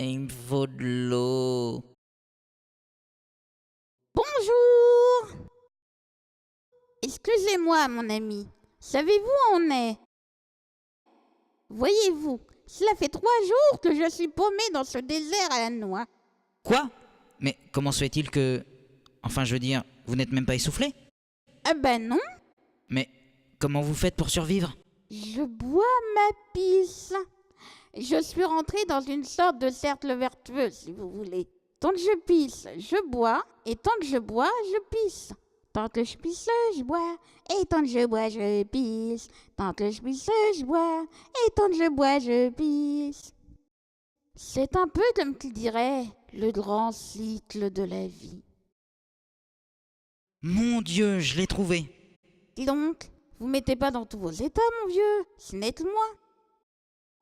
Il me faut de l'eau. Bonjour! Excusez-moi, mon ami. Savez-vous où on est? Voyez-vous, cela fait 3 jours que je suis paumé dans ce désert à la noix. Quoi? Mais comment se fait-il que... Enfin, je veux dire, vous n'êtes même pas essoufflé? Ah ben non, Mais comment vous faites pour survivre? je bois ma pisse. Je suis rentré dans une sorte de cercle vertueux, si vous voulez. Tant que je pisse, je bois, et tant que je bois, je pisse. Tant que je pisse, je bois, et tant que je bois, je pisse. Tant que je pisse, je bois, et tant que je bois, je pisse. C'est un peu comme qui dirait le grand cycle de la vie. Mon Dieu, je l'ai trouvé. Dis donc, vous mettez pas dans tous vos états, mon vieux, sinon-moi.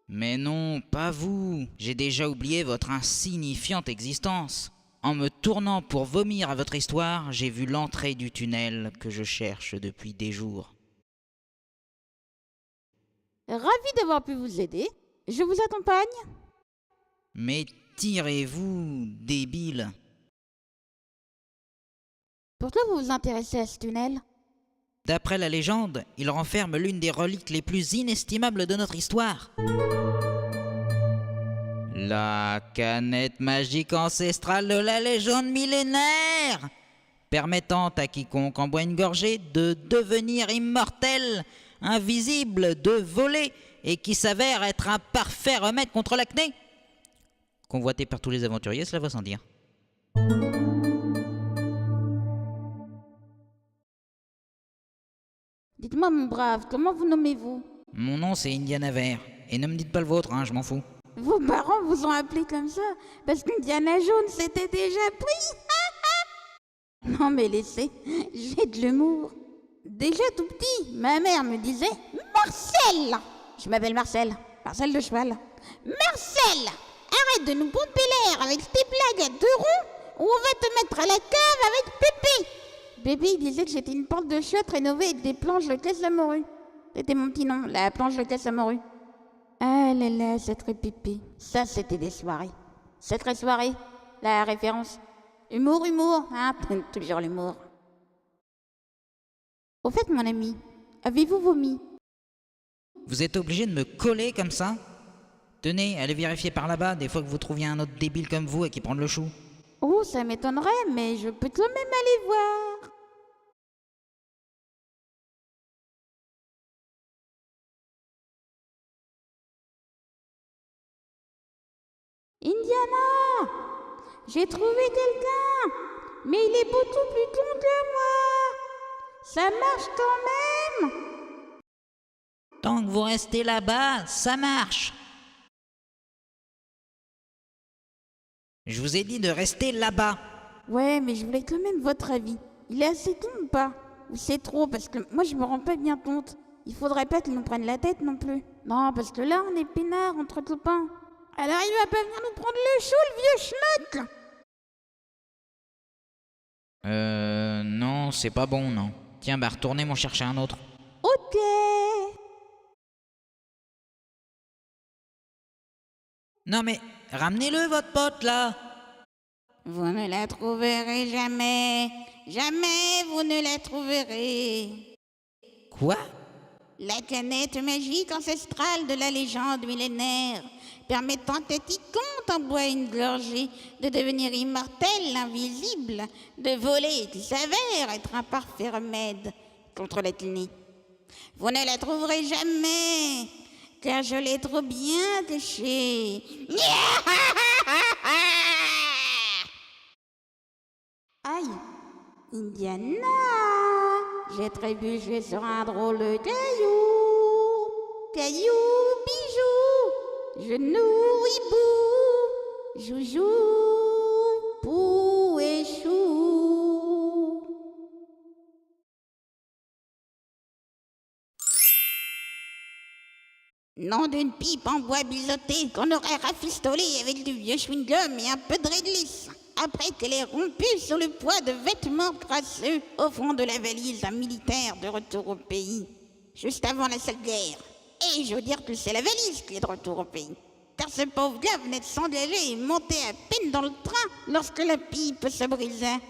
Mais non, pas vous. J'ai déjà oublié votre insignifiante existence. En me tournant pour vomir à votre histoire, j'ai vu l'entrée du tunnel que je cherche depuis des jours. Ravi d'avoir pu vous aider. Je vous accompagne. Mais tirez-vous, débile. Pourquoi vous vous intéressez à ce tunnel? D'après la légende, il renferme l'une des reliques les plus inestimables de notre histoire. La canette magique ancestrale de la légende millénaire, permettant à quiconque en boit une gorgée de devenir immortel, invisible, de voler, et qui s'avère être un parfait remède contre l'acné. Convoité par tous les aventuriers, cela va sans dire. Dites-moi, mon brave, comment vous nommez-vous? Mon nom c'est Indiana Vert, et ne me dites pas le vôtre, hein, je m'en fous. Vos parents vous ont appelé comme ça parce qu'Indiana Jones s'était déjà pris. Non mais laissez, j'ai de l'humour. Déjà tout petit, ma mère me disait Marcel. Je m'appelle Marcel, Marcel de cheval. Marcel, arrête de nous pomper l'air avec tes blagues à 2 ronds ou on va te mettre à la cave avec Pépé. Pépé il disait que j'étais une porte de chiottes rénovée avec des planches de caisse à morue. C'était mon petit nom, la planche de caisse à morue. Ah là là, sacré Pépé. Ça c'était des soirées. Sacrée soirée, la référence. Humour, humour, hein, toujours l'humour. Au fait, mon ami, avez-vous vomi? Vous êtes obligé de me coller comme ça? Tenez, allez vérifier par là-bas, des fois que vous trouviez un autre débile comme vous et qui prend le chou. Oh, ça m'étonnerait, mais je peux quand même aller voir. Indiana, j'ai trouvé quelqu'un, mais il est beaucoup plus con que moi. Ça marche quand même. Tant que vous restez là-bas, ça marche. Je vous ai dit de rester là-bas. Ouais, mais je voulais quand même votre avis. Il est assez con ou pas? Ou c'est trop? Parce que moi, je me rends pas bien compte. Il faudrait pas qu'il nous prenne la tête non plus. Non, parce que là, on est peinards entre copains. Alors, il va pas venir nous prendre le chou, le vieux schnock, là. Non, c'est pas bon, non. Tiens, bah retournez m'en chercher un autre. Ok. Non mais, ramenez-le votre pote là. Vous ne la trouverez jamais. Jamais vous ne la trouverez. Quoi? La canette magique ancestrale de la légende millénaire, permettant à quiconque en boit une gorgée de devenir immortel, invisible, de voler, qui s'avère être un parfait remède contre l'acné. Vous ne la trouverez jamais, car je l'ai trop bien cachée. Aïe, Indiana, j'ai trébuché sur un drôle de caillou. Caillou, bijou, genou, hibou, joujou, pou et chou. Nom d'une pipe en bois biseauté qu'on aurait rafistolé avec du vieux chewing-gum et un peu de réglisse. Après qu'elle est rompue sous le poids de vêtements crasseux au fond de la valise d'un militaire de retour au pays, juste avant la sale guerre. Et je veux dire que c'est la valise qui est de retour au pays. Car ce pauvre gars venait de s'engager et montait à peine dans le train lorsque la pipe se brisait.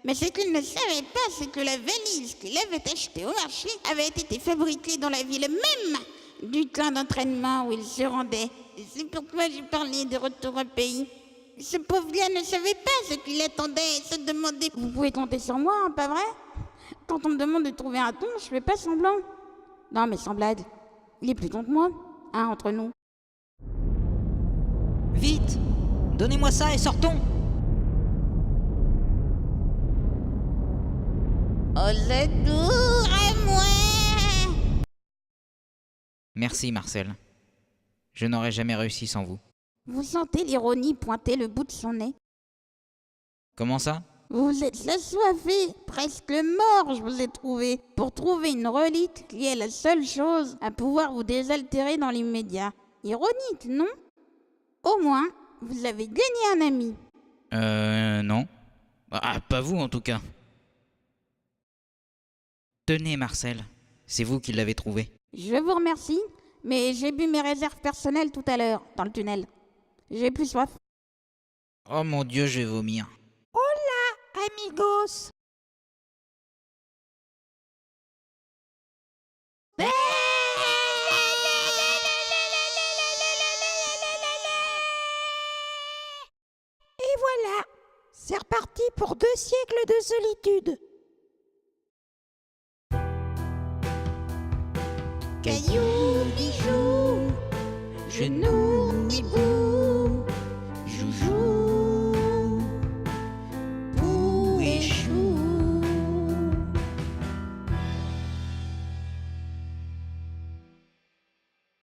Mais ce qu'il ne savait pas, c'est que la valise qu'il avait achetée au marché avait été fabriquée dans la ville même du camp d'entraînement où il se rendait. Et c'est pourquoi j'ai parlé de retour au pays. Ce pauvre gars ne savait pas ce qu'il attendait et se demandait... Vous pouvez compter sur moi, hein, pas vrai? Quand on me demande de trouver un ton, je fais pas semblant. Non mais sans blague, il est plus con que moi, hein, entre nous. Vite! Donnez-moi ça et sortons! Au secours à moi! Merci, Marcel. Je n'aurais jamais réussi sans vous. Vous sentez l'ironie pointer le bout de son nez? Comment ça? Vous êtes assoiffé, presque mort, je vous ai trouvé, pour trouver une relique qui est la seule chose à pouvoir vous désaltérer dans l'immédiat. Ironique, non? Au moins, vous avez gagné un ami. Non. Ah, pas vous en tout cas. Tenez, Marcel. C'est vous qui l'avez trouvé. Je vous remercie, mais j'ai bu mes réserves personnelles tout à l'heure, dans le tunnel. J'ai plus soif. Oh mon Dieu, je vais vomir. Amigos! Et voilà, c'est reparti pour 2 siècles de solitude. Cailloux, bijoux, genoux, hiboux.